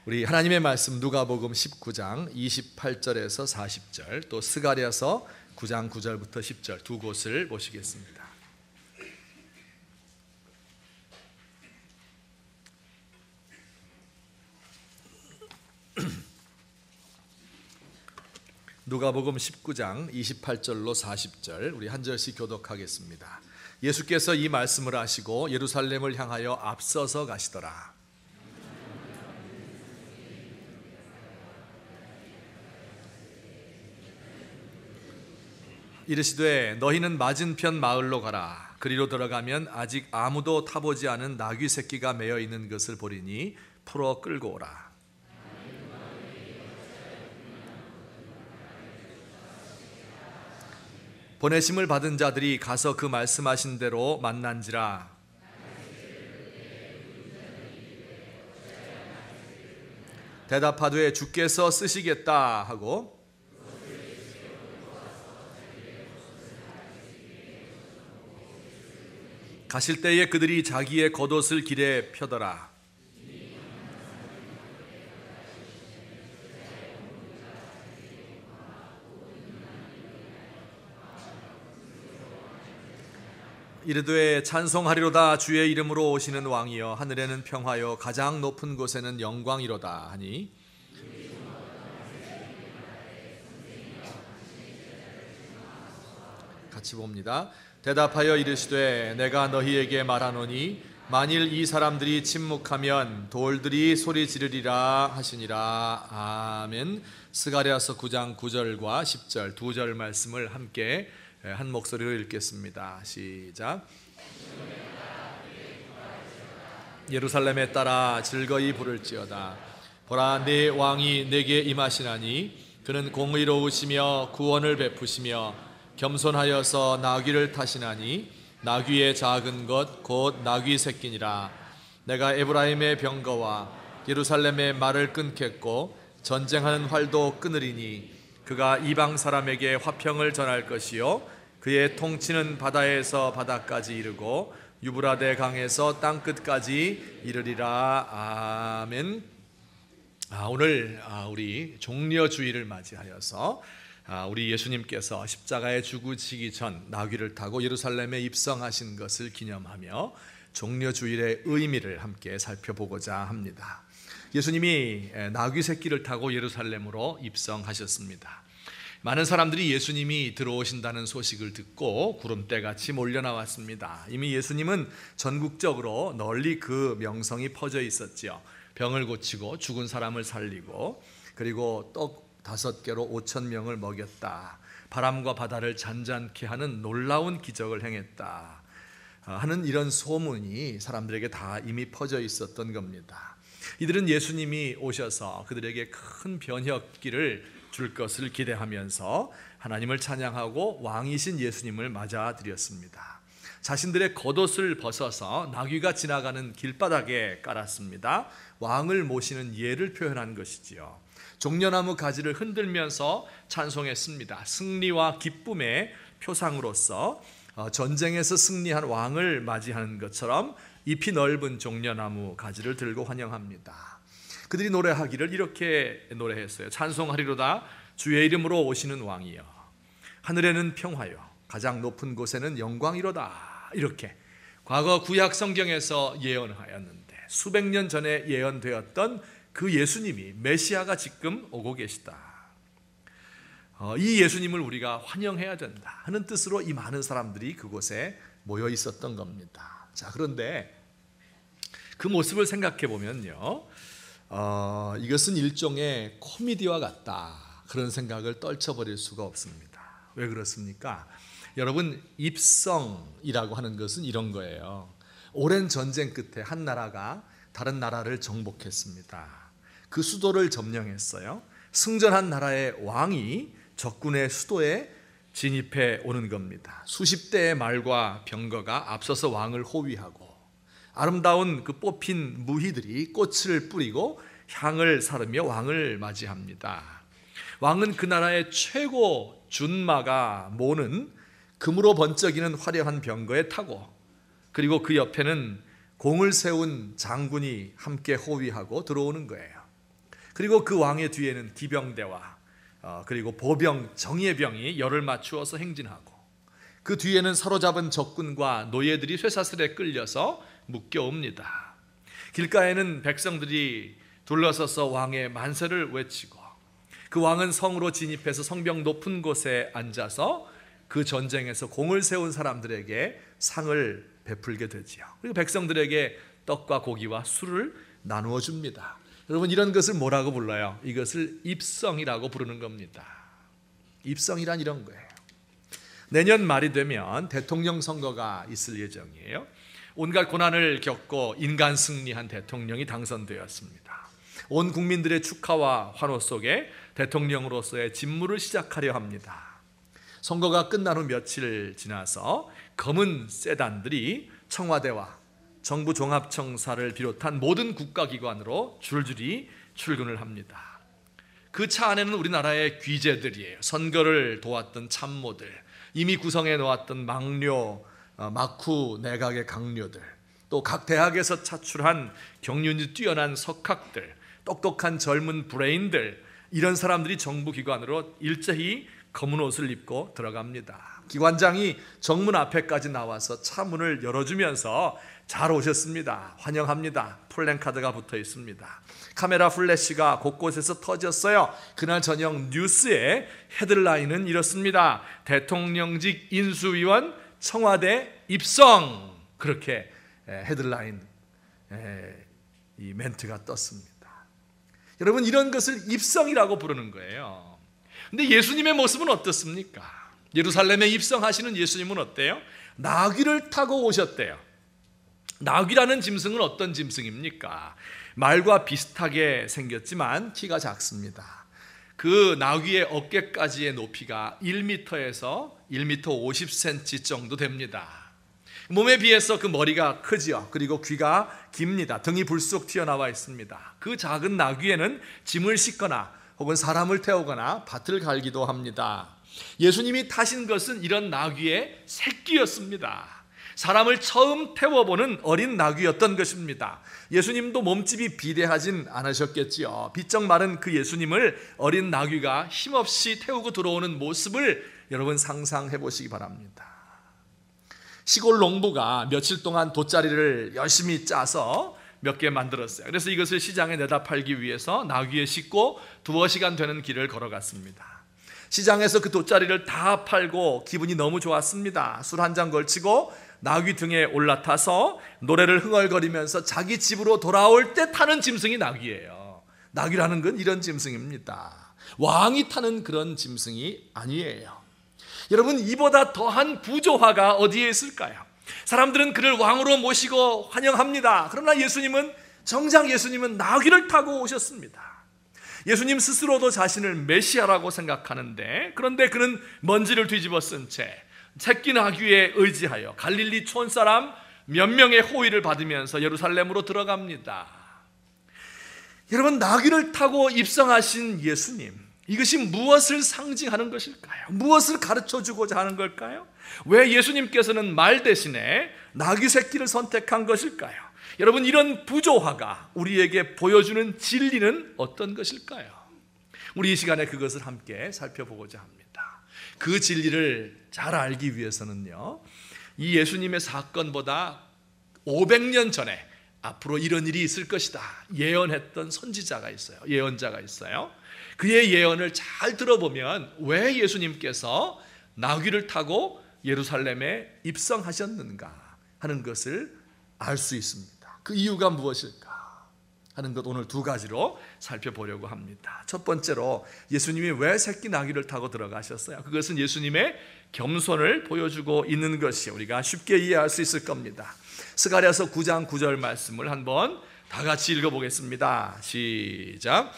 우리 하나님의 말씀 누가복음 19장 28절에서 40절, 또 스가랴서 9장 9절부터 10절 두 곳을 보시겠습니다. 누가복음 19장 28절로 40절 우리 한 절씩 교독하겠습니다. 예수께서 이 말씀을 하시고 예루살렘을 향하여 앞서서 가시더라. 이르시되 너희는 맞은편 마을로 가라. 그리로 들어가면 아직 아무도 타보지 않은 나귀 새끼가 매어 있는 것을 보리니 풀어 끌고 오라. 보내심을 받은 자들이 가서 그 말씀하신 대로 만난지라. 대답하되 주께서 쓰시겠다 하고 가실 때에 그들이 자기의 겉옷을 길에 펴더라. 이르되 찬송하리로다. 주의 이름으로 오시는 왕이여, 하늘에는 평화여, 가장 높은 곳에는 영광이로다 하니, 같이 봅니다. 대답하여 이르시되 내가 너희에게 말하노니 만일 이 사람들이 침묵하면 돌들이 소리 지르리라 하시니라. 아멘. 스가랴서 9장 9절과 10절 두 절 말씀을 함께 한 목소리로 읽겠습니다. 시작. 예루살렘에 따라 즐거이 부를지어다. 보라, 내 왕이 내게 임하시나니 그는 공의로우시며 구원을 베푸시며 겸손하여서 나귀를 타시나니 나귀의 작은 것 곧 나귀 새끼니라. 내가 에브라임의 병거와 예루살렘의 말을 끊겠고 전쟁하는 활도 끊으리니 그가 이방 사람에게 화평을 전할 것이요 그의 통치는 바다에서 바다까지 이르고 유브라데 강에서 땅끝까지 이르리라. 아멘. 오늘 우리 종려주일을 맞이하여서 우리 예수님께서 십자가에 죽으시기 전 나귀를 타고 예루살렘에 입성하신 것을 기념하며 종려주일의 의미를 함께 살펴보고자 합니다. 예수님이 나귀 새끼를 타고 예루살렘으로 입성하셨습니다. 많은 사람들이 예수님이 들어오신다는 소식을 듣고 구름대같이 몰려 나왔습니다. 이미 예수님은 전국적으로 널리 그 명성이 퍼져 있었죠. 병을 고치고 죽은 사람을 살리고, 그리고 떡 5개로 5,000명을 먹였다, 바람과 바다를 잔잔케 하는 놀라운 기적을 행했다 하는 이런 소문이 사람들에게 다 이미 퍼져 있었던 겁니다. 이들은 예수님이 오셔서 그들에게 큰 변혁기를 줄 것을 기대하면서 하나님을 찬양하고 왕이신 예수님을 맞아들였습니다. 자신들의 겉옷을 벗어서 나귀가 지나가는 길바닥에 깔았습니다. 왕을 모시는 예를 표현한 것이지요. 종려나무 가지를 흔들면서 찬송했습니다. 승리와 기쁨의 표상으로서 전쟁에서 승리한 왕을 맞이하는 것처럼 잎이 넓은 종려나무 가지를 들고 환영합니다. 그들이 노래하기를 이렇게 노래했어요. 찬송하리로다. 주의 이름으로 오시는 왕이여, 하늘에는 평화여, 가장 높은 곳에는 영광이로다. 이렇게 과거 구약 성경에서 예언하였는데 수백 년 전에 예언되었던 그 예수님이, 메시아가 지금 오고 계시다. 이 예수님을 우리가 환영해야 된다 하는 뜻으로 이 많은 사람들이 그곳에 모여 있었던 겁니다. 자, 그런데 그 모습을 생각해 보면요, 이것은 일종의 코미디와 같다, 그런 생각을 떨쳐버릴 수가 없습니다. 왜 그렇습니까? 여러분, 입성이라고 하는 것은 이런 거예요. 오랜 전쟁 끝에 한 나라가 다른 나라를 정복했습니다. 그 수도를 점령했어요. 승전한 나라의 왕이 적군의 수도에 진입해 오는 겁니다. 수십 대의 말과 병거가 앞서서 왕을 호위하고, 아름다운 그 뽑힌 무희들이 꽃을 뿌리고 향을 사르며 왕을 맞이합니다. 왕은 그 나라의 최고 준마가 모는 금으로 번쩍이는 화려한 병거에 타고, 그리고 그 옆에는 공을 세운 장군이 함께 호위하고 들어오는 거예요. 그리고 그 왕의 뒤에는 기병대와 그리고 보병, 정예의 병이 열을 맞추어서 행진하고, 그 뒤에는 사로잡은 적군과 노예들이 쇠사슬에 끌려서 묶여옵니다. 길가에는 백성들이 둘러서서 왕의 만세를 외치고, 그 왕은 성으로 진입해서 성벽 높은 곳에 앉아서 그 전쟁에서 공을 세운 사람들에게 상을 베풀게 되지요. 그리고 백성들에게 떡과 고기와 술을 나누어 줍니다. 여러분, 이런 것을 뭐라고 불러요? 이것을 입성이라고 부르는 겁니다. 입성이란 이런 거예요. 내년 말이 되면 대통령 선거가 있을 예정이에요. 온갖 고난을 겪고 인간 승리한 대통령이 당선되었습니다. 온 국민들의 축하와 환호 속에 대통령으로서의 직무를 시작하려 합니다. 선거가 끝난 후 며칠 지나서 검은 세단들이 청와대와 정부 종합청사를 비롯한 모든 국가기관으로 줄줄이 출근을 합니다. 그 차 안에는 우리나라의 귀재들이에요. 선거를 도왔던 참모들, 이미 구성해 놓았던 막료, 막후 내각의 강료들, 또 각 대학에서 차출한 경륜이 뛰어난 석학들, 똑똑한 젊은 브레인들, 이런 사람들이 정부기관으로 일제히 검은 옷을 입고 들어갑니다. 기관장이 정문 앞에까지 나와서 차 문을 열어주면서 잘 오셨습니다, 환영합니다, 플랜카드가 붙어 있습니다. 카메라 플래시가 곳곳에서 터졌어요. 그날 저녁 뉴스의 헤드라인은 이렇습니다. 대통령직 인수위원 청와대 입성. 그렇게 헤드라인 이 멘트가 떴습니다. 여러분, 이런 것을 입성이라고 부르는 거예요. 근데 예수님의 모습은 어떻습니까? 예루살렘에 입성하시는 예수님은 어때요? 나귀를 타고 오셨대요. 나귀라는 짐승은 어떤 짐승입니까? 말과 비슷하게 생겼지만 키가 작습니다. 그 나귀의 어깨까지의 높이가 1m에서 1m 50cm 정도 됩니다. 몸에 비해서 그 머리가 크지요. 그리고 귀가 깁니다. 등이 불쑥 튀어나와 있습니다. 그 작은 나귀에는 짐을 싣거나 혹은 사람을 태우거나 밭을 갈기도 합니다. 예수님이 타신 것은 이런 나귀의 새끼였습니다. 사람을 처음 태워보는 어린 나귀였던 것입니다. 예수님도 몸집이 비대하진 않으셨겠지요. 비쩍 마른 그 예수님을 어린 나귀가 힘없이 태우고 들어오는 모습을 여러분 상상해 보시기 바랍니다. 시골 농부가 며칠 동안 돗자리를 열심히 짜서 몇 개 만들었어요. 그래서 이것을 시장에 내다 팔기 위해서 나귀에 싣고 2시간 되는 길을 걸어갔습니다. 시장에서 그 돗자리를 다 팔고 기분이 너무 좋았습니다. 술 한 잔 걸치고 나귀 등에 올라타서 노래를 흥얼거리면서 자기 집으로 돌아올 때 타는 짐승이 나귀예요. 나귀라는 건 이런 짐승입니다. 왕이 타는 그런 짐승이 아니에요. 여러분, 이보다 더한 부조화가 어디에 있을까요? 사람들은 그를 왕으로 모시고 환영합니다. 그러나 정작 예수님은 나귀를 타고 오셨습니다. 예수님 스스로도 자신을 메시아라고 생각하는데, 그런데 그는 먼지를 뒤집어 쓴 채 새끼 나귀에 의지하여 갈릴리 촌사람 몇 명의 호의를 받으면서 예루살렘으로 들어갑니다. 여러분, 나귀를 타고 입성하신 예수님, 이것이 무엇을 상징하는 것일까요? 무엇을 가르쳐주고자 하는 걸까요? 왜 예수님께서는 말 대신에 나귀 새끼를 선택한 것일까요? 여러분, 이런 부조화가 우리에게 보여주는 진리는 어떤 것일까요? 우리 이 시간에 그것을 함께 살펴보고자 합니다. 그 진리를 잘 알기 위해서는요, 이 예수님의 사건보다 500년 전에 앞으로 이런 일이 있을 것이다 예언했던 선지자가 있어요. 예언자가 있어요. 그의 예언을 잘 들어보면 왜 예수님께서 나귀를 타고 예루살렘에 입성하셨는가 하는 것을 알 수 있습니다. 그 이유가 무엇일까 하는 것, 오늘 2가지로 살펴보려고 합니다. 첫 번째로, 예수님이 왜 새끼 나귀를 타고 들어가셨어요? 그것은 예수님의 겸손을 보여주고 있는 것이 우리가 쉽게 이해할 수 있을 겁니다. 스가랴서 9장 9절 말씀을 한번 다 같이 읽어보겠습니다. 시작.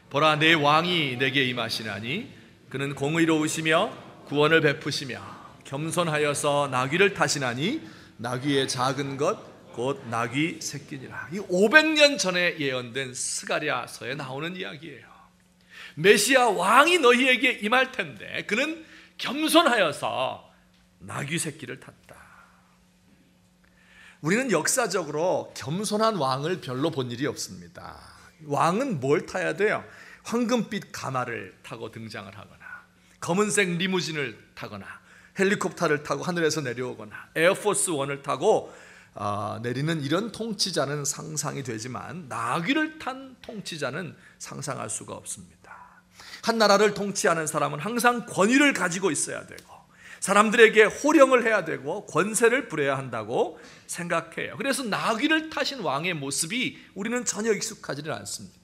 보라, 내 왕이 내게 임하시나니 그는 공의로우시며 구원을 베푸시며 겸손하여서 나귀를 타시나니 나귀의 작은 것 곧 나귀 새끼니라. 이 500년 전에 예언된 스가랴서에 나오는 이야기예요. 메시아 왕이 너희에게 임할 텐데 그는 겸손하여서 나귀 새끼를 탔다. 우리는 역사적으로 겸손한 왕을 별로 본 일이 없습니다. 왕은 뭘 타야 돼요? 황금빛 가마를 타고 등장을 하거나, 검은색 리무진을 타거나, 헬리콥터를 타고 하늘에서 내려오거나, 에어포스 원을 타고 내리는 이런 통치자는 상상이 되지만, 나귀를 탄 통치자는 상상할 수가 없습니다. 한 나라를 통치하는 사람은 항상 권위를 가지고 있어야 되고, 사람들에게 호령을 해야 되고, 권세를 부려야 한다고 생각해요. 그래서 나귀를 타신 왕의 모습이 우리는 전혀 익숙하지는 않습니다.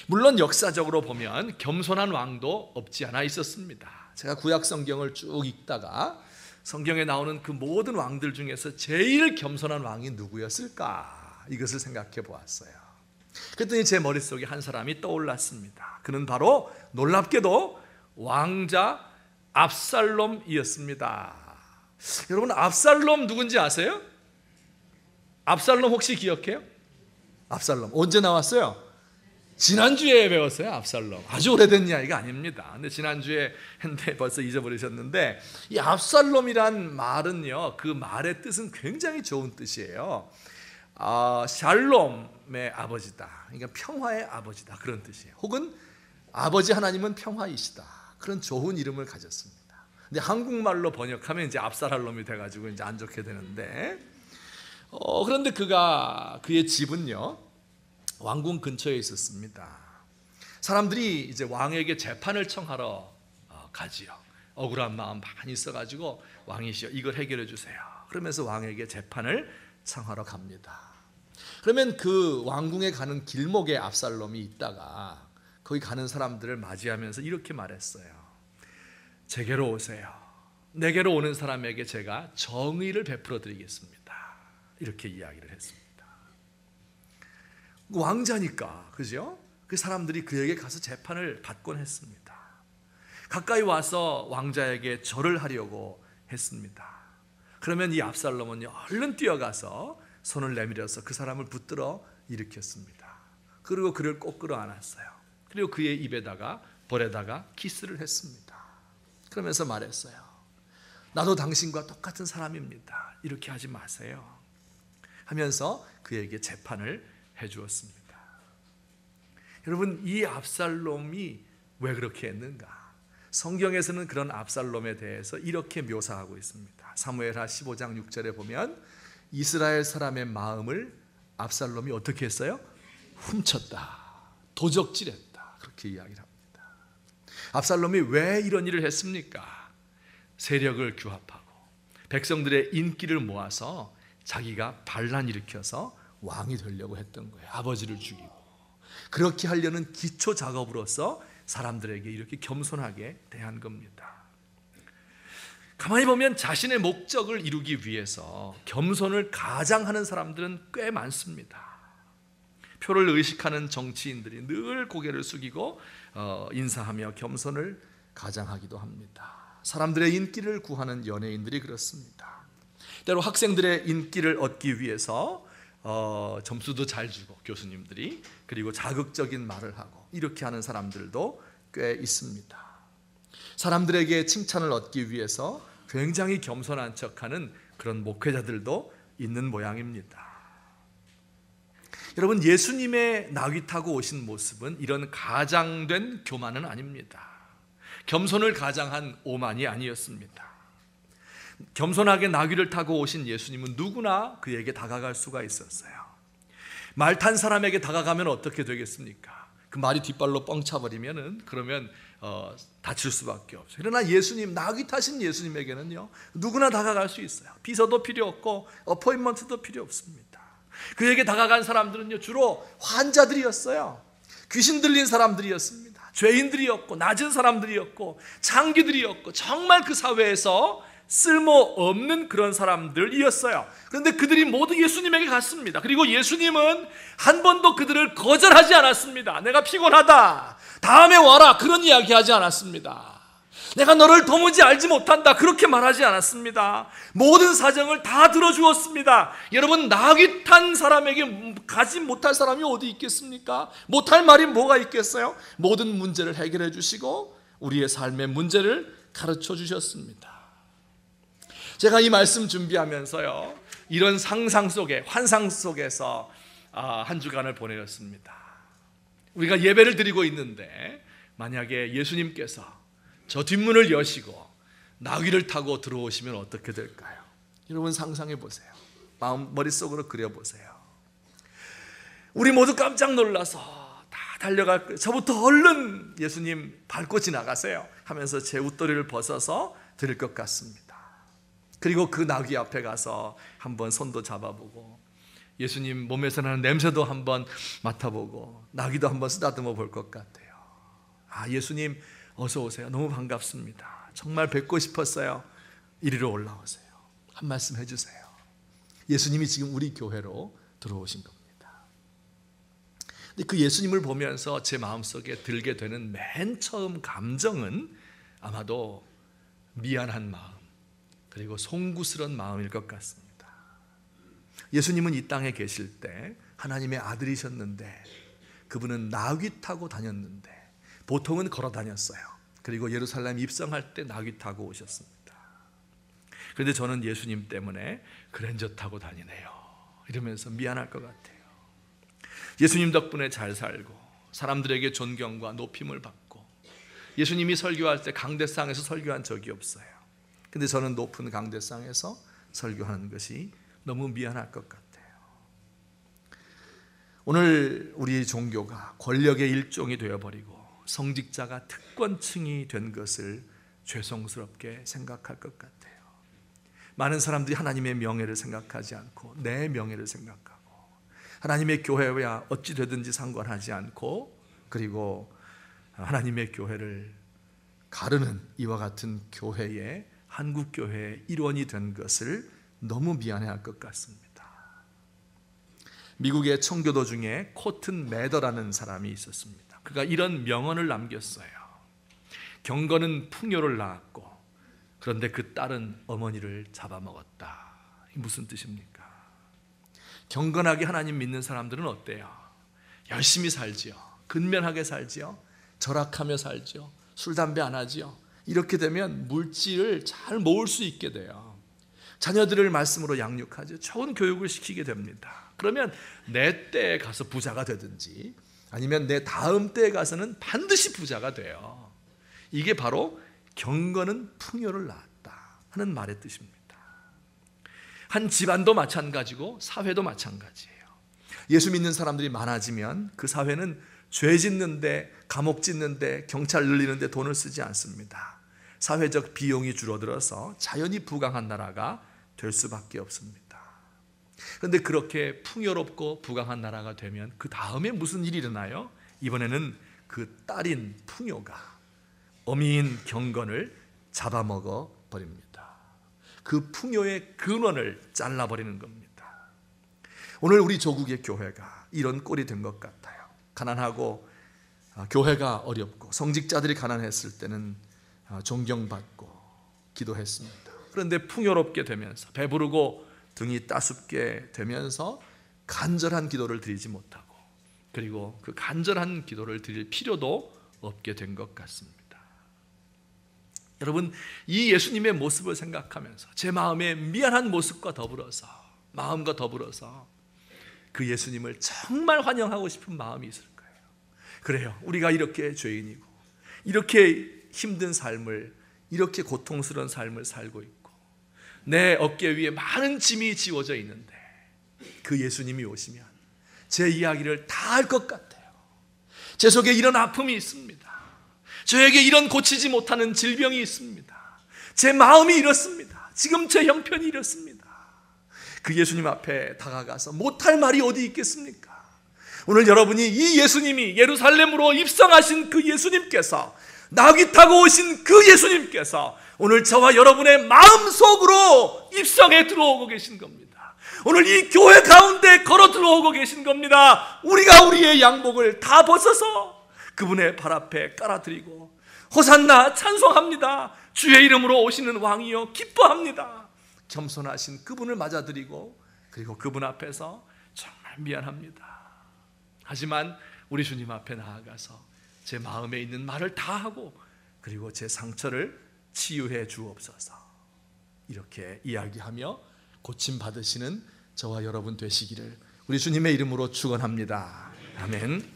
물론 역사적으로 보면 겸손한 왕도 없지 않아 있었습니다. 제가 구약 성경을 쭉 읽다가 성경에 나오는 그 모든 왕들 중에서 제일 겸손한 왕이 누구였을까? 이것을 생각해 보았어요. 그랬더니 제 머릿속에 한 사람이 떠올랐습니다. 그는 바로 놀랍게도 왕자 압살롬이었습니다. 여러분, 압살롬 누군지 아세요? 압살롬 혹시 기억해요? 압살롬 언제 나왔어요? 지난주에 배웠어요. 압살롬 아주 오래된 이야기가 아닙니다. 근데 지난주에 했는데 벌써 잊어버리셨는데, 이 압살롬이란 말은요, 그 말의 뜻은 굉장히 좋은 뜻이에요. 샬롬의 아버지다, 그러니까 평화의 아버지다, 그런 뜻이에요. 혹은 아버지 하나님은 평화이시다, 그런 좋은 이름을 가졌습니다. 근데 한국말로 번역하면 이제 압살롬이 돼가지고 이제 안 좋게 되는데, 그런데 그의 집은요, 왕궁 근처에 있었습니다. 사람들이 이제 왕에게 재판을 청하러 가지요. 억울한 마음 많이 있어가지고, 왕이시여 이걸 해결해 주세요, 그러면서 왕에게 재판을 청하러 갑니다. 그러면 그 왕궁에 가는 길목에 압살롬이 있다가 거기 가는 사람들을 맞이하면서 이렇게 말했어요. 제게로 오세요. 내게로 오는 사람에게 제가 정의를 베풀어 드리겠습니다. 이렇게 이야기를 했습니다. 왕자니까, 그죠? 그 사람들이 그에게 가서 재판을 받곤 했습니다. 가까이 와서 왕자에게 절을 하려고 했습니다. 그러면 이 압살롬은 얼른 뛰어가서 손을 내밀어서 그 사람을 붙들어 일으켰습니다. 그리고 그를 꼭 끌어안았어요. 그리고 그의 입에다가 볼에다가 키스를 했습니다. 그러면서 말했어요. 나도 당신과 똑같은 사람입니다. 이렇게 하지 마세요. 하면서 그에게 재판을 해주었습니다. 여러분, 이 압살롬이 왜 그렇게 했는가? 성경에서는 그런 압살롬에 대해서 이렇게 묘사하고 있습니다. 사무엘하 15장 6절에 보면 이스라엘 사람의 마음을 압살롬이 어떻게 했어요? 훔쳤다, 도적질했다, 그렇게 이야기를 합니다. 압살롬이 왜 이런 일을 했습니까? 세력을 규합하고 백성들의 인기를 모아서 자기가 반란 일으켜서 왕이 되려고 했던 거예요. 아버지를 죽이고. 그렇게 하려는 기초 작업으로서 사람들에게 이렇게 겸손하게 대한 겁니다. 가만히 보면 자신의 목적을 이루기 위해서 겸손을 가장하는 사람들은 꽤 많습니다. 표를 의식하는 정치인들이 늘 고개를 숙이고 인사하며 겸손을 가장하기도 합니다. 사람들의 인기를 구하는 연예인들이 그렇습니다. 때로 학생들의 인기를 얻기 위해서 점수도 잘 주고 교수님들이, 그리고 자극적인 말을 하고 이렇게 하는 사람들도 꽤 있습니다. 사람들에게 칭찬을 얻기 위해서 굉장히 겸손한 척하는 그런 목회자들도 있는 모양입니다. 여러분, 예수님의 나귀 타고 오신 모습은 이런 가장된 교만은 아닙니다. 겸손을 가장한 오만이 아니었습니다. 겸손하게 나귀를 타고 오신 예수님은 누구나 그에게 다가갈 수가 있었어요. 말 탄 사람에게 다가가면 어떻게 되겠습니까? 그 말이 뒷발로 뻥 차버리면은 그러면 다칠 수밖에 없어요. 그러나 예수님, 나귀 타신 예수님에게는요, 누구나 다가갈 수 있어요. 비서도 필요 없고 어포인먼트도 필요 없습니다. 그에게 다가간 사람들은요, 주로 환자들이었어요. 귀신 들린 사람들이었습니다. 죄인들이었고 낮은 사람들이었고 창기들이었고 정말 그 사회에서 쓸모없는 그런 사람들이었어요. 그런데 그들이 모두 예수님에게 갔습니다. 그리고 예수님은 한 번도 그들을 거절하지 않았습니다. 내가 피곤하다, 다음에 와라, 그런 이야기 하지 않았습니다. 내가 너를 도무지 알지 못한다, 그렇게 말하지 않았습니다. 모든 사정을 다 들어주었습니다. 여러분, 나귀 탄 사람에게 가지 못할 사람이 어디 있겠습니까? 못할 말이 뭐가 있겠어요? 모든 문제를 해결해 주시고 우리의 삶의 문제를 가르쳐 주셨습니다. 제가 이 말씀 준비하면서요, 이런 상상 속에, 환상 속에서 한 주간을 보내었습니다. 우리가 예배를 드리고 있는데 만약에 예수님께서 저 뒷문을 여시고 나귀를 타고 들어오시면 어떻게 될까요? 여러분 상상해 보세요. 머릿속으로 그려보세요. 우리 모두 깜짝 놀라서 다 달려갈 거예요. 저부터 얼른 예수님 밟고 지나가세요 하면서 제 웃도리를 벗어서 드릴 것 같습니다. 그리고 그 나귀 앞에 가서 한번 손도 잡아보고 예수님 몸에서 나는 냄새도 한번 맡아보고 나귀도 한번 쓰다듬어 볼 것 같아요. 예수님 어서 오세요. 너무 반갑습니다. 정말 뵙고 싶었어요. 이리로 올라오세요. 한 말씀 해주세요. 예수님이 지금 우리 교회로 들어오신 겁니다. 근데 그 예수님을 보면서 제 마음속에 들게 되는 맨 처음 감정은 아마도 미안한 마음, 그리고 송구스러운 마음일 것 같습니다. 예수님은 이 땅에 계실 때 하나님의 아들이셨는데 그분은 나귀 타고 다녔는데 보통은 걸어 다녔어요. 그리고 예루살렘 입성할 때 나귀 타고 오셨습니다. 그런데 저는 예수님 때문에 그랜저 타고 다니네요 이러면서 미안할 것 같아요. 예수님 덕분에 잘 살고 사람들에게 존경과 높임을 받고 예수님이 설교할 때 강대상에서 설교한 적이 없어요. 근데 저는 높은 강대상에서 설교하는 것이 너무 미안할 것 같아요. 오늘 우리 종교가 권력의 일종이 되어버리고 성직자가 특권층이 된 것을 죄송스럽게 생각할 것 같아요. 많은 사람들이 하나님의 명예를 생각하지 않고 내 명예를 생각하고 하나님의 교회와 어찌 되든지 상관하지 않고 그리고 하나님의 교회를 가르는 이와 같은 교회의 한국교회의 일원이 된 것을 너무 미안해할 것 같습니다. 미국의 청교도 중에 코튼 매더라는 사람이 있었습니다. 그가 이런 명언을 남겼어요. 경건은 풍요를 낳았고 그런데 그 딸은 어머니를 잡아먹었다. 이게 무슨 뜻입니까? 경건하게 하나님 믿는 사람들은 어때요? 열심히 살지요. 근면하게 살지요. 절약하며 살지요. 술, 담배 안 하지요. 이렇게 되면 물질을 잘 모을 수 있게 돼요. 자녀들을 말씀으로 양육하죠. 좋은 교육을 시키게 됩니다. 그러면 내 때에 가서 부자가 되든지 아니면 내 다음 때에 가서는 반드시 부자가 돼요. 이게 바로 경건은 풍요를 낳았다 하는 말의 뜻입니다. 한 집안도 마찬가지고 사회도 마찬가지예요. 예수 믿는 사람들이 많아지면 그 사회는 죄 짓는데, 감옥 짓는데, 경찰 늘리는데 돈을 쓰지 않습니다. 사회적 비용이 줄어들어서 자연히 부강한 나라가 될 수밖에 없습니다. 그런데 그렇게 풍요롭고 부강한 나라가 되면 그 다음에 무슨 일이 일어나요? 이번에는 그 딸인 풍요가 어미인 경건을 잡아먹어 버립니다. 그 풍요의 근원을 잘라버리는 겁니다. 오늘 우리 조국의 교회가 이런 꼴이 된 것 같아요. 가난하고 교회가 어렵고 성직자들이 가난했을 때는 존경받고 기도했습니다. 그런데 풍요롭게 되면서 배부르고 등이 따숩게 되면서 간절한 기도를 드리지 못하고 그리고 그 간절한 기도를 드릴 필요도 없게 된 것 같습니다. 여러분, 이 예수님의 모습을 생각하면서 제 마음의 미안한 모습과 더불어서 마음과 더불어서 그 예수님을 정말 환영하고 싶은 마음이 있을 거예요. 그래요, 우리가 이렇게 죄인이고 이렇게 힘든 삶을, 이렇게 고통스러운 삶을 살고 있고 내 어깨 위에 많은 짐이 지워져 있는데 그 예수님이 오시면 제 이야기를 다 알 것 같아요. 제 속에 이런 아픔이 있습니다. 저에게 이런 고치지 못하는 질병이 있습니다. 제 마음이 이렇습니다. 지금 제 형편이 이렇습니다. 그 예수님 앞에 다가가서 못할 말이 어디 있겠습니까? 오늘 여러분이 이 예수님이 예루살렘으로 입성하신 그 예수님께서, 나귀 타고 오신 그 예수님께서 오늘 저와 여러분의 마음속으로 입성해 들어오고 계신 겁니다. 오늘 이 교회 가운데 걸어 들어오고 계신 겁니다. 우리가 우리의 양복을 다 벗어서 그분의 발 앞에 깔아드리고 호산나 찬송합니다. 주의 이름으로 오시는 왕이여 기뻐합니다. 겸손하신 그분을 맞아드리고 그리고 그분 앞에서 정말 미안합니다. 하지만 우리 주님 앞에 나아가서 제 마음에 있는 말을 다 하고 그리고 제 상처를 치유해 주옵소서 이렇게 이야기하며 고침 받으시는 저와 여러분 되시기를 우리 주님의 이름으로 축원합니다. 아멘.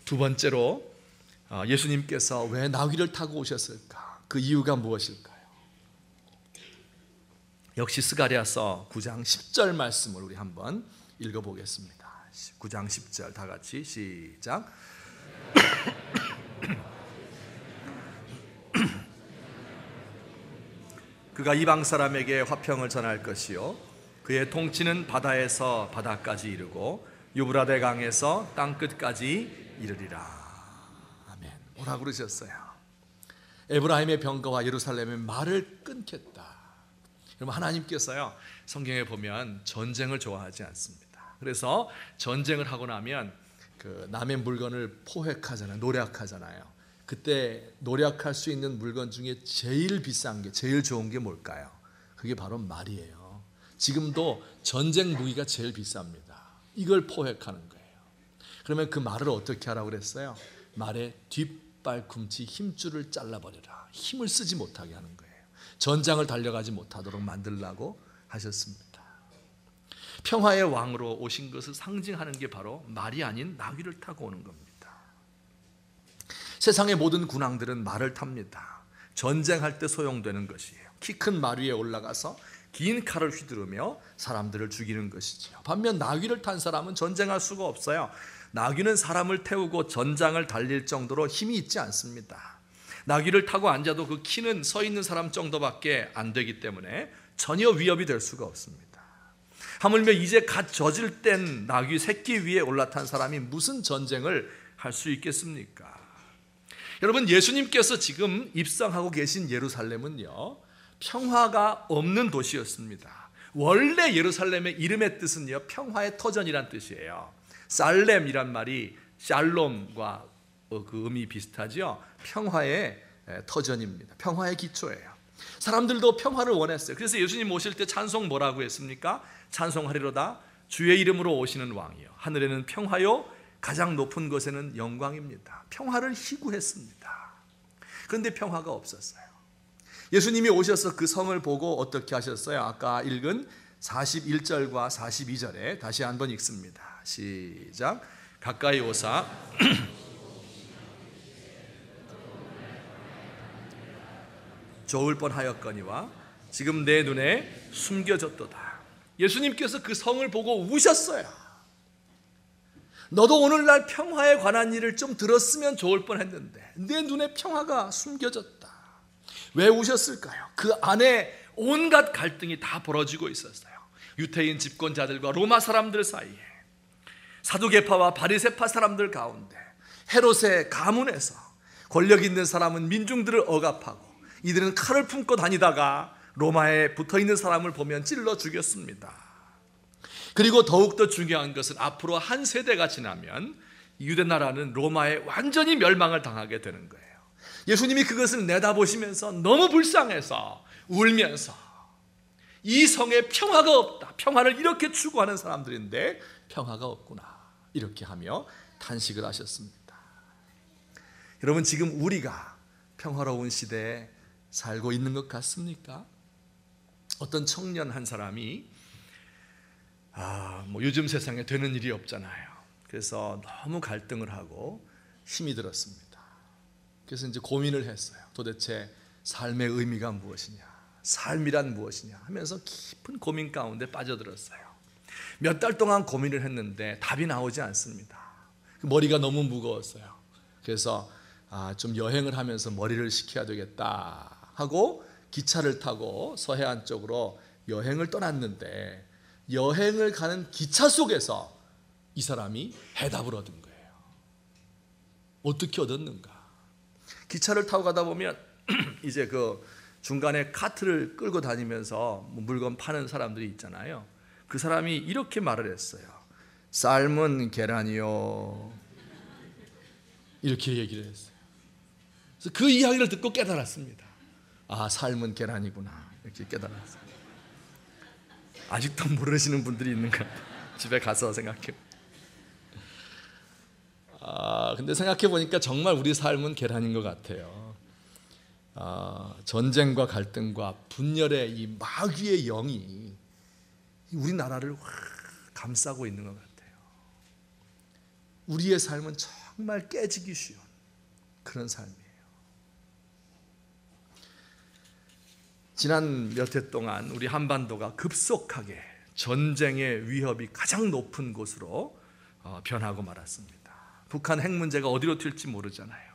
두 번째로 예수님께서 왜 나귀를 타고 오셨을까? 그 이유가 무엇일까요? 역시 스가랴서 9장 10절 말씀을 우리 한번 읽어보겠습니다. 9장 10절 다 같이 시작. 그가 이방 사람에게 화평을 전할 것이요 그의 통치는 바다에서 바다까지 이르고 유브라데 강에서 땅 끝까지 이르리라. 아멘. 뭐라 그러셨어요? 에브라임의 병거와 예루살렘의 말을 끊겠다. 여러분, 하나님께서요 성경에 보면 전쟁을 좋아하지 않습니다. 그래서 전쟁을 하고 나면 그 남의 물건을 포획하잖아요. 노략하잖아요. 그때 노략할 수 있는 물건 중에 제일 비싼 게, 제일 좋은 게 뭘까요? 그게 바로 말이에요. 지금도 전쟁 무기가 제일 비쌉니다. 이걸 포획하는 거예요. 그러면 그 말을 어떻게 하라고 그랬어요? 말의 뒷발꿈치 힘줄을 잘라버려라. 힘을 쓰지 못하게 하는 거예요. 전장을 달려가지 못하도록 만들라고 하셨습니다. 평화의 왕으로 오신 것을 상징하는 게 바로 말이 아닌 나귀를 타고 오는 겁니다. 세상의 모든 군왕들은 말을 탑니다. 전쟁할 때 소용되는 것이에요. 키 큰 말 위에 올라가서 긴 칼을 휘두르며 사람들을 죽이는 것이죠. 반면 나귀를 탄 사람은 전쟁할 수가 없어요. 나귀는 사람을 태우고 전장을 달릴 정도로 힘이 있지 않습니다. 나귀를 타고 앉아도 그 키는 서 있는 사람 정도밖에 안 되기 때문에 전혀 위협이 될 수가 없습니다. 하물며 이제 갓 젖을 땐 나귀 새끼 위에 올라탄 사람이 무슨 전쟁을 할 수 있겠습니까? 여러분, 예수님께서 지금 입성하고 계신 예루살렘은요 평화가 없는 도시였습니다. 원래 예루살렘의 이름의 뜻은요 평화의 터전이란 뜻이에요. 살렘이란 말이 샬롬과 그 의미 비슷하죠. 평화의 터전입니다. 평화의 기초예요. 사람들도 평화를 원했어요. 그래서 예수님 오실 때 찬송 뭐라고 했습니까? 찬송하리로다 주의 이름으로 오시는 왕이요 하늘에는 평화요 가장 높은 곳에는 영광입니다. 평화를 희구했습니다. 그런데 평화가 없었어요. 예수님이 오셔서 그 성을 보고 어떻게 하셨어요? 아까 읽은 41절과 42절에 다시 한번 읽습니다. 시작. 가까이 오사 좋을 뻔하였거니와 지금 내 눈에 숨겨졌도다. 예수님께서 그 성을 보고 우셨어요. 너도 오늘날 평화에 관한 일을 좀 들었으면 좋을 뻔했는데 내 눈에 평화가 숨겨졌다. 왜 우셨을까요? 그 안에 온갖 갈등이 다 벌어지고 있었어요. 유태인 집권자들과 로마 사람들 사이에, 사두개파와 바리새파 사람들 가운데, 헤롯의 가문에서 권력 있는 사람은 민중들을 억압하고 이들은 칼을 품고 다니다가 로마에 붙어있는 사람을 보면 찔러 죽였습니다. 그리고 더욱더 중요한 것은 앞으로 한 세대가 지나면 유대 나라는 로마에 완전히 멸망을 당하게 되는 거예요. 예수님이 그것을 내다보시면서 너무 불쌍해서 울면서 이 성에 평화가 없다. 평화를 이렇게 추구하는 사람들인데 평화가 없구나. 이렇게 하며 탄식을 하셨습니다. 여러분, 지금 우리가 평화로운 시대에 살고 있는 것 같습니까? 어떤 청년 한 사람이 요즘 세상에 되는 일이 없잖아요. 그래서 너무 갈등을 하고 힘이 들었습니다. 그래서 이제 고민을 했어요. 도대체 삶의 의미가 무엇이냐, 삶이란 무엇이냐 하면서 깊은 고민 가운데 빠져들었어요. 몇 달 동안 고민을 했는데 답이 나오지 않습니다. 머리가 너무 무거웠어요. 그래서 좀 여행을 하면서 머리를 식혀야 되겠다 하고 기차를 타고 서해안 쪽으로 여행을 떠났는데 여행을 가는 기차 속에서 이 사람이 해답을 얻은 거예요. 어떻게 얻었는가? 기차를 타고 가다 보면 이제 그 중간에 카트를 끌고 다니면서 물건 파는 사람들이 있잖아요. 그 사람이 이렇게 말을 했어요. 삶은 계란이요. 이렇게 얘기를 했어요. 그래서 그 이야기를 듣고 깨달았습니다. 삶은 계란이구나. 이렇게 깨달았어요. 아직도 모르시는 분들이 있는가? 집에 가서 생각해. 근데 생각해 보니까 정말 우리 삶은 계란인 것 같아요. 전쟁과 갈등과 분열의 이 마귀의 영이 우리나라를 감싸고 있는 것 같아요. 우리의 삶은 정말 깨지기 쉬운 그런 삶이에요. 지난 몇 해 동안 우리 한반도가 급속하게 전쟁의 위협이 가장 높은 곳으로 변하고 말았습니다. 북한 핵 문제가 어디로 튈지 모르잖아요.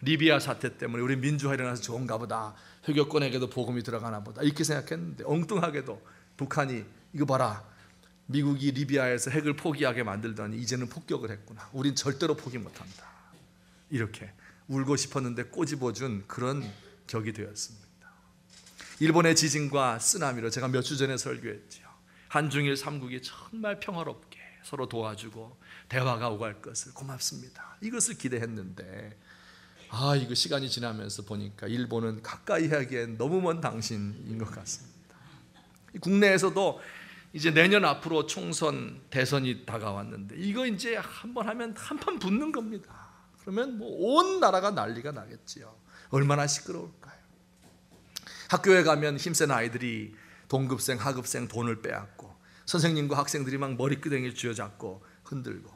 리비아 사태 때문에 우리 민주화 일어나서 좋은가 보다, 회교권에게도 복음이 들어가나 보다 이렇게 생각했는데 엉뚱하게도 북한이 이거 봐라, 미국이 리비아에서 핵을 포기하게 만들더니 이제는 폭격을 했구나, 우린 절대로 포기 못한다, 이렇게 울고 싶었는데 꼬집어준 그런 격이 되었습니다. 일본의 지진과 쓰나미로 제가 몇 주 전에 설교했죠. 한중일 삼국이 정말 평화롭게 서로 도와주고 대화가 오갈 것을, 고맙습니다, 이것을 기대했는데 이거 시간이 지나면서 보니까 일본은 가까이 하기엔 너무 먼 당신인 것 같습니다. 국내에서도 이제 내년 앞으로 총선 대선이 다가왔는데 이거 이제 한번 하면 한판 붙는 겁니다. 그러면 온 나라가 난리가 나겠지요. 얼마나 시끄러울까요? 학교에 가면 힘센 아이들이 동급생, 하급생 돈을 빼앗고 선생님과 학생들이 막 머리끄댕이 쥐어잡고 흔들고,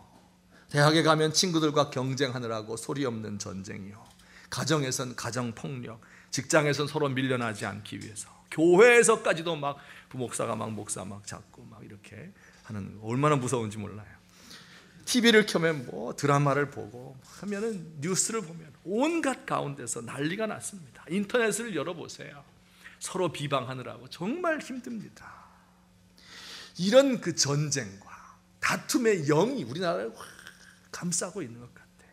대학에 가면 친구들과 경쟁하느라고 소리 없는 전쟁이요, 가정에선 가정폭력, 직장에선 서로 밀려나지 않기 위해서, 교회에서까지도 막 부목사가 막 목사 막 잡고 막 이렇게 하는, 얼마나 무서운지 몰라요. TV를 켜면 드라마를 보고 하면은, 뉴스를 보면 온갖 가운데서 난리가 났습니다. 인터넷을 열어보세요. 서로 비방하느라고 정말 힘듭니다. 이런 그 전쟁과 다툼의 영이 우리나라를 감싸고 있는 것 같아요.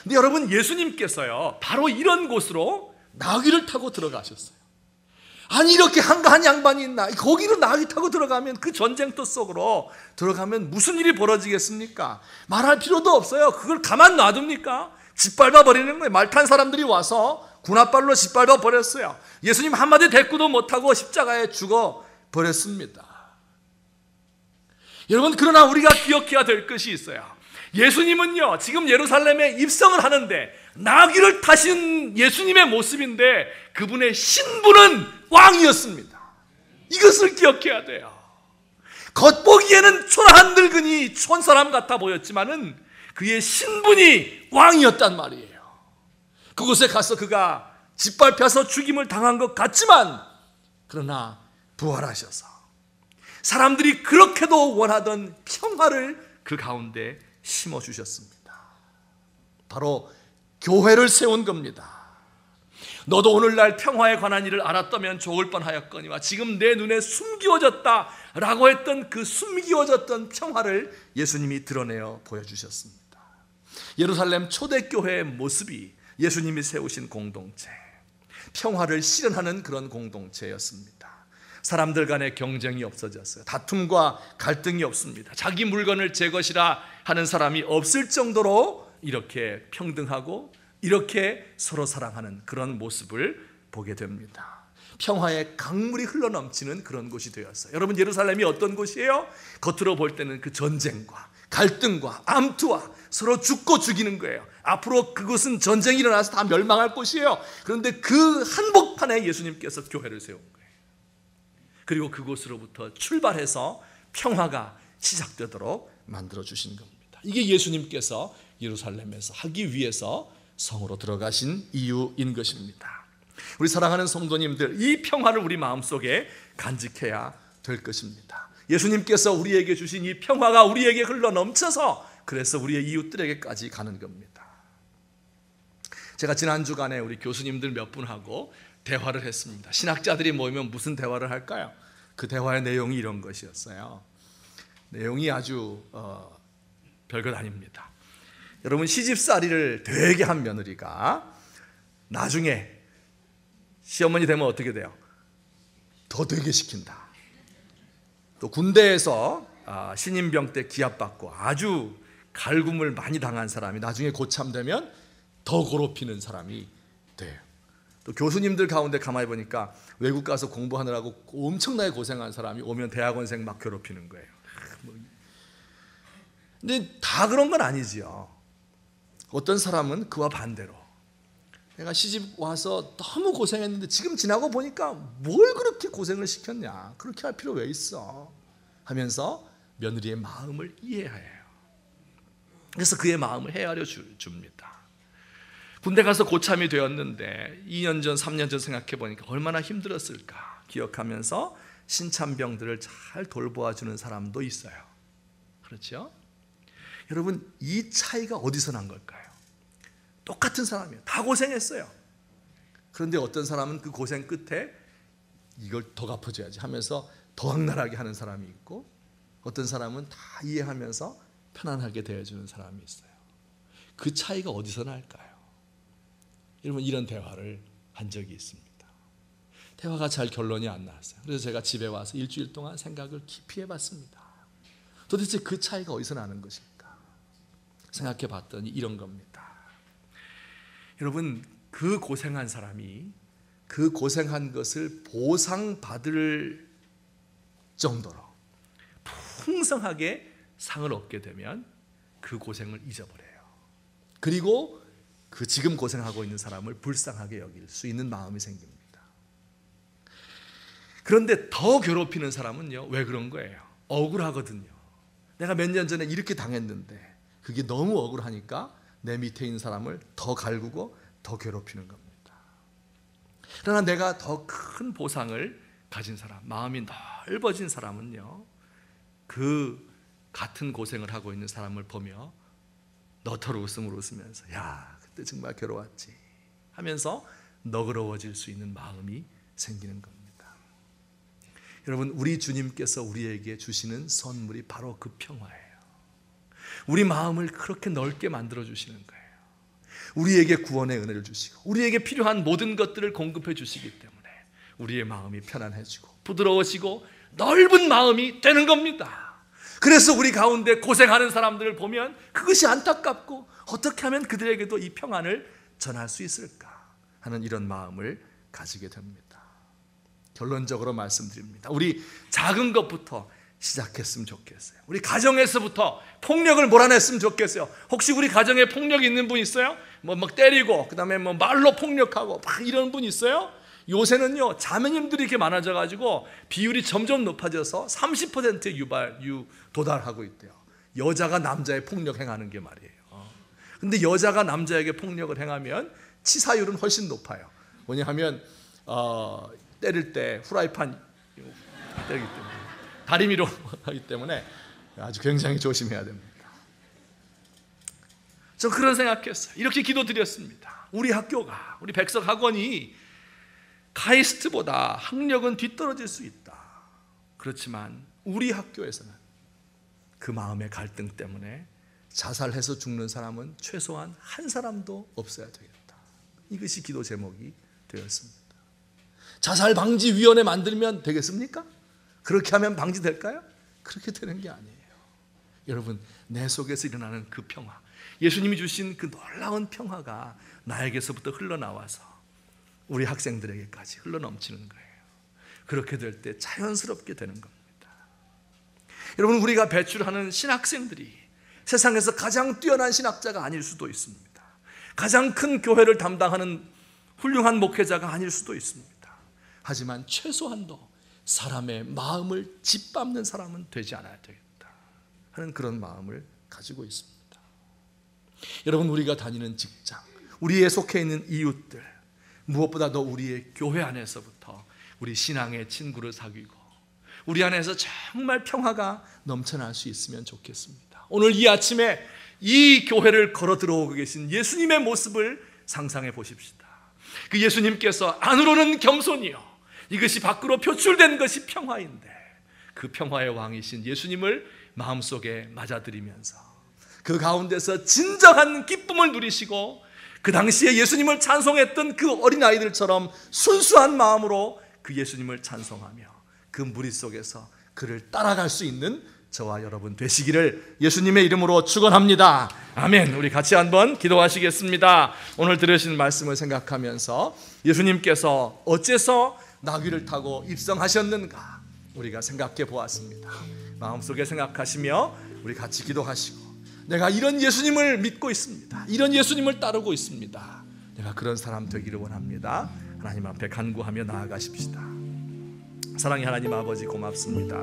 근데 여러분, 예수님께서요 바로 이런 곳으로 나귀를 타고 들어가셨어요. 아니, 이렇게 한가한 양반이 있나? 거기로 나귀 타고 들어가면, 그 전쟁터 속으로 들어가면 무슨 일이 벌어지겠습니까? 말할 필요도 없어요. 그걸 가만 놔둡니까? 짓밟아 버리는 거예요. 말 탄 사람들이 와서 군홧발로 짓밟아 버렸어요. 예수님 한마디 대꾸도 못하고 십자가에 죽어 버렸습니다. 여러분, 그러나 우리가 기억해야 될 것이 있어요. 예수님은요 지금 예루살렘에 입성을 하는데 나귀를 타신 예수님의 모습인데, 그분의 신분은 왕이었습니다. 이것을 기억해야 돼요. 겉보기에는 초라한 늙은이 촌사람 같아 보였지만은 그의 신분이 왕이었단 말이에요. 그곳에 가서 그가 짓밟혀서 죽임을 당한 것 같지만, 그러나 부활하셔서 사람들이 그렇게도 원하던 평화를 그 가운데 심어주셨습니다. 바로 교회를 세운 겁니다. 너도 오늘날 평화에 관한 일을 알았다면 좋을 뻔하였거니와 지금 내 눈에 숨기워졌다 라고 했던 그 숨기워졌던 평화를 예수님이 드러내어 보여주셨습니다. 예루살렘 초대교회의 모습이 예수님이 세우신 공동체, 평화를 실현하는 그런 공동체였습니다. 사람들 간의 경쟁이 없어졌어요. 다툼과 갈등이 없습니다. 자기 물건을 제 것이라 하는 사람이 없을 정도로 이렇게 평등하고 이렇게 서로 사랑하는 그런 모습을 보게 됩니다. 평화의 강물이 흘러넘치는 그런 곳이 되었어요. 여러분, 예루살렘이 어떤 곳이에요? 겉으로 볼 때는 그 전쟁과 갈등과 암투와 서로 죽고 죽이는 거예요. 앞으로 그곳은 전쟁이 일어나서 다 멸망할 곳이에요. 그런데 그 한복판에 예수님께서 교회를 세운 거예요. 그리고 그곳으로부터 출발해서 평화가 시작되도록 만들어주신 겁니다. 이게 예수님께서 예루살렘에서 하기 위해서 성으로 들어가신 이유인 것입니다. 우리 사랑하는 성도님들, 이 평화를 우리 마음속에 간직해야 될 것입니다. 예수님께서 우리에게 주신 이 평화가 우리에게 흘러넘쳐서, 그래서 우리의 이웃들에게까지 가는 겁니다. 제가 지난 주간에 우리 교수님들 몇 분하고 대화를 했습니다. 신학자들이 모이면 무슨 대화를 할까요? 그 대화의 내용이 이런 것이었어요. 내용이 아주 별것 아닙니다. 여러분, 시집살이를 되게 한 며느리가 나중에 시어머니 되면 어떻게 돼요? 더 되게 시킨다. 또 군대에서 신인병 때 기합받고 아주 갈굼을 많이 당한 사람이 나중에 고참되면 더 괴롭히는 사람이 돼요. 또 교수님들 가운데 가만히 보니까 외국 가서 공부하느라고 엄청나게 고생한 사람이 오면 대학원생 막 괴롭히는 거예요. 근데 다 그런 건 아니지요. 어떤 사람은 그와 반대로 내가 시집 와서 너무 고생했는데 지금 지나고 보니까 뭘 그렇게 고생을 시켰냐, 그렇게 할 필요 왜 있어 하면서 며느리의 마음을 이해해요. 그래서 그의 마음을 헤아려 줍니다. 군대 가서 고참이 되었는데 2년 전 3년 전 생각해 보니까 얼마나 힘들었을까 기억하면서 신참병들을 잘 돌보아주는 사람도 있어요. 그렇죠? 여러분, 이 차이가 어디서 난 걸까요? 똑같은 사람이에요. 다 고생했어요. 그런데 어떤 사람은 그 고생 끝에 이걸 더 갚아줘야지 하면서 더 악랄하게 하는 사람이 있고, 어떤 사람은 다 이해하면서 편안하게 대해주는 사람이 있어요. 그 차이가 어디서 날까요? 여러분, 이런 대화를 한 적이 있습니다. 대화가 잘 결론이 안 나왔어요. 그래서 제가 집에 와서 일주일 동안 생각을 깊이 해봤습니다. 도대체 그 차이가 어디서 나는 것일까 생각해 봤더니 이런 겁니다. 여러분, 그 고생한 사람이 그 고생한 것을 보상받을 정도로 풍성하게 상을 얻게 되면 그 고생을 잊어버려요. 그리고 그 지금 고생하고 있는 사람을 불쌍하게 여길 수 있는 마음이 생깁니다. 그런데 더 괴롭히는 사람은요, 왜 그런 거예요? 억울하거든요. 내가 몇 년 전에 이렇게 당했는데 그게 너무 억울하니까 내 밑에 있는 사람을 더 갈구고 더 괴롭히는 겁니다. 그러나 내가 더 큰 보상을 가진 사람, 마음이 넓어진 사람은요, 그 같은 고생을 하고 있는 사람을 보며 너털 웃음을 웃으면서 야, 그때 정말 괴로웠지 하면서 너그러워질 수 있는 마음이 생기는 겁니다. 여러분, 우리 주님께서 우리에게 주시는 선물이 바로 그 평화예요. 우리 마음을 그렇게 넓게 만들어 주시는 거예요. 우리에게 구원의 은혜를 주시고 우리에게 필요한 모든 것들을 공급해 주시기 때문에 우리의 마음이 편안해지고 부드러워지고 넓은 마음이 되는 겁니다. 그래서 우리 가운데 고생하는 사람들을 보면 그것이 안타깝고 어떻게 하면 그들에게도 이 평안을 전할 수 있을까 하는 이런 마음을 가지게 됩니다. 결론적으로 말씀드립니다. 우리 작은 것부터 시작했으면 좋겠어요. 우리 가정에서부터 폭력을 몰아냈으면 좋겠어요. 혹시 우리 가정에 폭력이 있는 분 있어요? 막 때리고 그다음에 말로 폭력하고 막 이런 분 있어요? 요새는요, 자매님들이 이렇게 많아져 가지고 비율이 점점 높아져서 30%에 도달하고 있대요. 여자가 남자의 폭력 행하는 게 말이에요. 근데 여자가 남자에게 폭력을 행하면 치사율은 훨씬 높아요. 뭐냐하면 때릴 때 후라이팬 때리기 때문에, 다리미로 하기 때문에 아주 굉장히 조심해야 됩니다. 저 그런 생각했어요. 이렇게 기도드렸습니다. 우리 학교가, 우리 백석학원이 카이스트보다 학력은 뒤떨어질 수 있다. 그렇지만 우리 학교에서는 그 마음의 갈등 때문에 자살해서 죽는 사람은 최소한 한 사람도 없어야 되겠다. 이것이 기도 제목이 되었습니다. 자살방지위원회 만들면 되겠습니까? 그렇게 하면 방지될까요? 그렇게 되는 게 아니에요. 여러분, 내 속에서 일어나는 그 평화, 예수님이 주신 그 놀라운 평화가 나에게서부터 흘러나와서 우리 학생들에게까지 흘러넘치는 거예요. 그렇게 될 때 자연스럽게 되는 겁니다. 여러분, 우리가 배출하는 신학생들이 세상에서 가장 뛰어난 신학자가 아닐 수도 있습니다. 가장 큰 교회를 담당하는 훌륭한 목회자가 아닐 수도 있습니다. 하지만 최소한도 사람의 마음을 짓밟는 사람은 되지 않아야 되겠다 하는 그런 마음을 가지고 있습니다. 여러분, 우리가 다니는 직장, 우리에 속해 있는 이웃들, 무엇보다도 우리의 교회 안에서부터 우리 신앙의 친구를 사귀고 우리 안에서 정말 평화가 넘쳐날 수 있으면 좋겠습니다. 오늘 이 아침에 이 교회를 걸어 들어오고 계신 예수님의 모습을 상상해 보십시다. 그 예수님께서 안으로는 겸손이요, 이것이 밖으로 표출된 것이 평화인데 그 평화의 왕이신 예수님을 마음속에 맞아들이면서 그 가운데서 진정한 기쁨을 누리시고 그 당시에 예수님을 찬송했던 그 어린아이들처럼 순수한 마음으로 그 예수님을 찬송하며 그 무리 속에서 그를 따라갈 수 있는 저와 여러분 되시기를 예수님의 이름으로 축원합니다. 아멘. 우리 같이 한번 기도하시겠습니다. 오늘 들으신 말씀을 생각하면서 예수님께서 어째서 나귀를 타고 입성하셨는가 우리가 생각해 보았습니다. 마음속에 생각하시며 우리 같이 기도하시고, 내가 이런 예수님을 믿고 있습니다. 이런 예수님을 따르고 있습니다. 내가 그런 사람 되기를 원합니다. 하나님 앞에 간구하며 나아가십시다. 사랑의 하나님 아버지, 고맙습니다.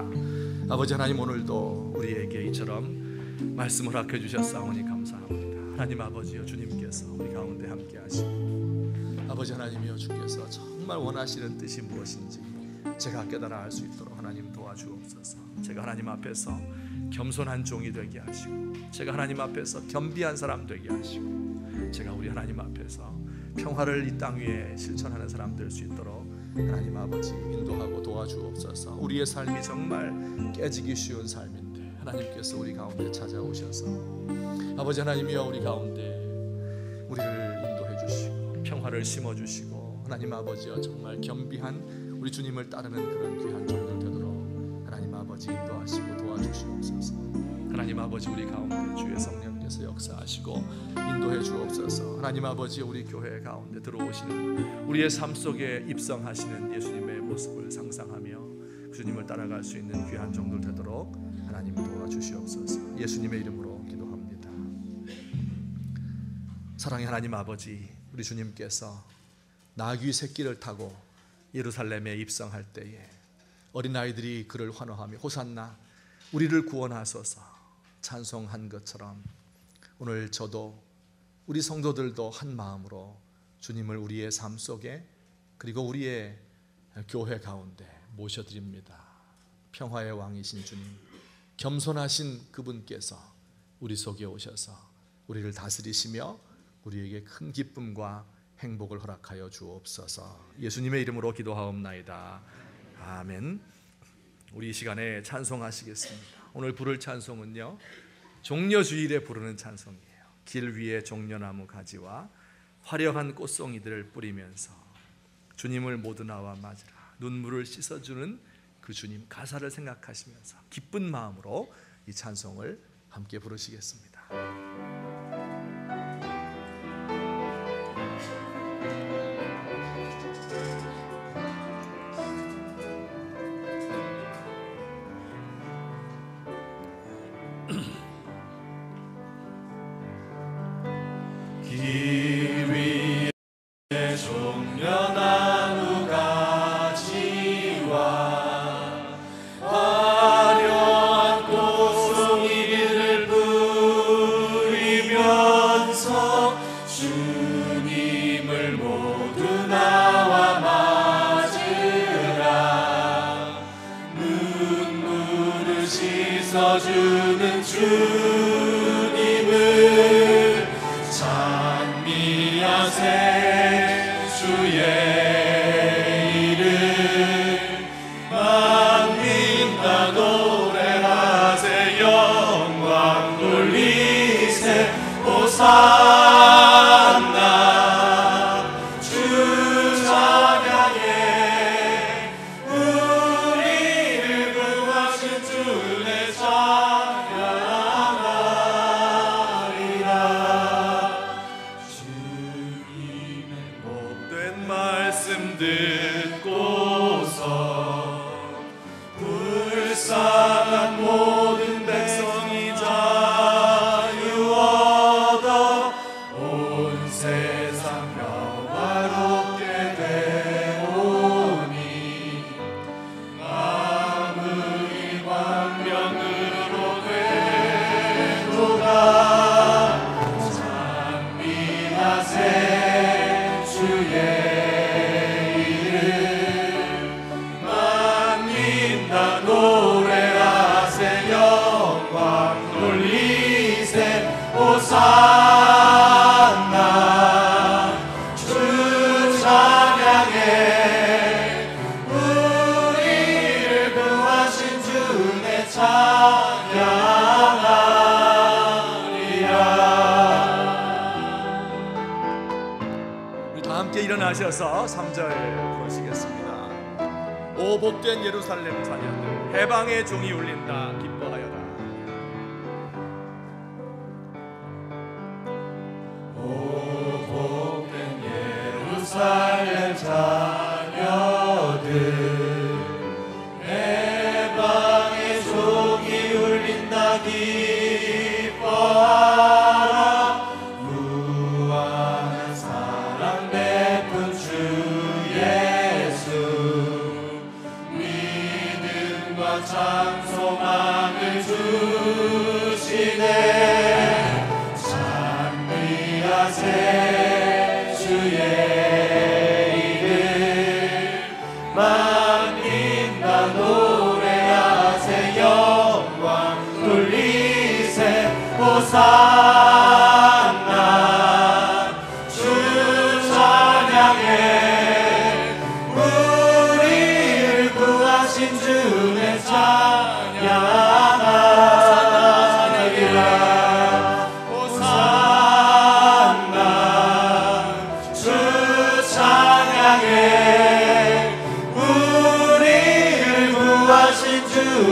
아버지 하나님, 오늘도 우리에게 이처럼 말씀을 허락해 주셨사오니 감사합니다. 하나님 아버지여, 주님께서 우리 가운데 함께 하시고, 아버지 하나님이여, 주께서 정말 원하시는 뜻이 무엇인지 제가 깨달아 알 수 있도록 하나님 도와주옵소서. 제가 하나님 앞에서 겸손한 종이 되게 하시고, 제가 하나님 앞에서 겸비한 사람 되게 하시고, 제가 우리 하나님 앞에서 평화를 이 땅 위에 실천하는 사람 될 수 있도록 하나님 아버지 인도하고 도와주옵소서. 우리의 삶이 정말 깨지기 쉬운 삶인데 하나님께서 우리 가운데 찾아오셔서 아버지 하나님이여, 우리 가운데 우리를 인도해 주시고 평화를 심어 주시고, 하나님 아버지여, 정말 겸비한 우리 주님을 따르는 그런 귀한 종들 되도록 하나님 아버지 인도하시고 도와주시옵소서. 하나님 아버지, 우리 가운데 주의 성령께서 역사하시고 인도해 주옵소서. 하나님 아버지, 우리 교회 가운데 들어오시는 우리의 삶 속에 입성하시는 예수님의 모습을 상상하며 주님을 따라갈 수 있는 귀한 종들 되도록 하나님 도와주시옵소서. 예수님의 이름으로 기도합니다. 사랑의 하나님 아버지, 우리 주님께서 나귀 새끼를 타고 예루살렘에 입성할 때에 어린아이들이 그를 환호하며 호산나 우리를 구원하소서 찬송한 것처럼, 오늘 저도 우리 성도들도 한 마음으로 주님을 우리의 삶 속에, 그리고 우리의 교회 가운데 모셔드립니다. 평화의 왕이신 주님, 겸손하신 그분께서 우리 속에 오셔서 우리를 다스리시며 우리에게 큰 기쁨과 행복을 허락하여 주옵소서. 예수님의 이름으로 기도하옵나이다. 아멘. 우리 이 시간에 찬송하시겠습니다. 오늘 부를 찬송은요, 종려주일에 부르는 찬송이에요. 길 위에 종려나무 가지와 화려한 꽃송이들을 뿌리면서 주님을 모두 나와 맞으라, 눈물을 씻어주는 그 주님 가사를 생각하시면서 기쁜 마음으로 이 찬송을 함께 부르시겠습니다. 길 위에 종려나무 가지와 화려한 꽃송이를 뿌리면서 주님을 모두 나와 맞으라, 눈물을 씻어주는 주님을 찬미하세. 주의 이름 만민 다 노래하세. 영광 돌리세. 호산나 주 찬양해. 우리를 구하신 주의 듣고서 불쌍한 모든 백성이 자유 얻어 온 세상 평화롭게 되오니, 마음의 광명으로 되도다. 찬미하세 주의 노래하세. 영광 돌리세. 호산나 주 찬양해. 우리를 구하신 주의 찬양하리라. 우리 다 함께 일어나셔서 3절 부르시겠습니다. 오 복된 예루살렘 자녀들, 해방의 종이 울린다, 기뻐하여라. 오 복된 예루살렘 자녀들, 해방의 종이 울린다, 기뻐하라. 무한한 사랑 참 소망을 주시네. 찬미하세 주의 이름 만민다 노래하세 영광 돌리세 호산나 주 찬양해 우리를 구하신 주의 찬양하리라. 호산나 주 찬양해 우리를 구하신 주의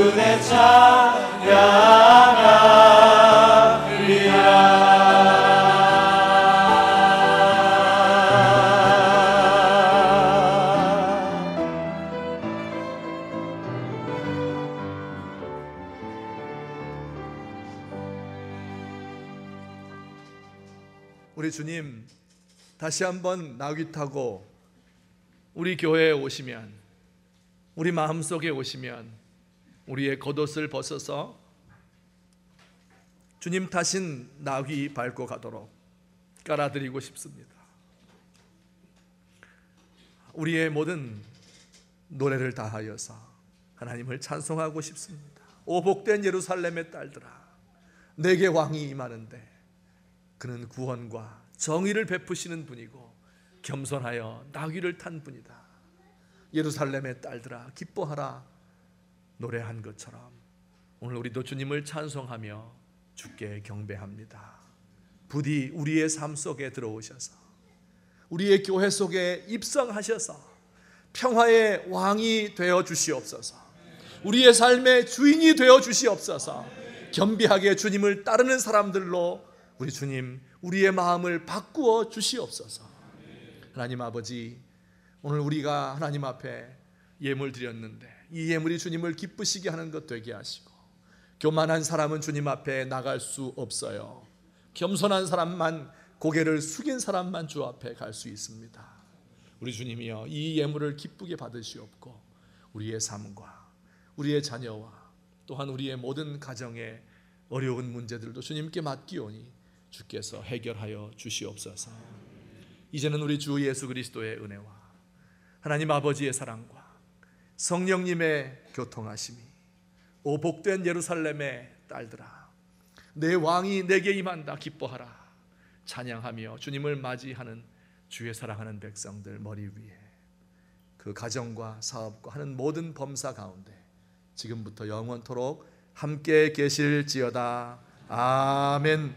우리 주님 다시 한번 나귀 타고 우리 교회에 오시면, 우리 마음속에 오시면 우리의 겉옷을 벗어서 주님 타신 나귀 밟고 가도록 깔아드리고 싶습니다. 우리의 모든 노래를 다하여서 하나님을 찬송하고 싶습니다. 오 복된 예루살렘의 딸들아, 내게 왕이 임하는데 그는 구원과 정의를 베푸시는 분이고 겸손하여 나귀를 탄 분이다. 예루살렘의 딸들아 기뻐하라 노래한 것처럼 오늘 우리도 주님을 찬송하며 주께 경배합니다. 부디 우리의 삶 속에 들어오셔서 우리의 교회 속에 입성하셔서 평화의 왕이 되어 주시옵소서. 우리의 삶의 주인이 되어 주시옵소서. 겸비하게 주님을 따르는 사람들로 우리 주님 우리의 마음을 바꾸어 주시옵소서. 하나님 아버지, 오늘 우리가 하나님 앞에 예물 드렸는데 이 예물이 주님을 기쁘시게 하는 것 되게 하시고, 교만한 사람은 주님 앞에 나갈 수 없어요. 겸손한 사람만, 고개를 숙인 사람만 주 앞에 갈 수 있습니다. 우리 주님이여, 이 예물을 기쁘게 받으시옵고 우리의 삶과 우리의 자녀와 또한 우리의 모든 가정의 어려운 문제들도 주님께 맡기오니 주께서 해결하여 주시옵소서. 이제는 우리 주 예수 그리스도의 은혜와 하나님 아버지의 사랑과 성령님의 교통하심이, 오 복된 예루살렘의 딸들아, 내 왕이 내게 임한다 기뻐하라 찬양하며 주님을 맞이하는 주의 사랑하는 백성들 머리 위에, 그 가정과 사업과 하는 모든 범사 가운데 지금부터 영원토록 함께 계실지어다. 아멘.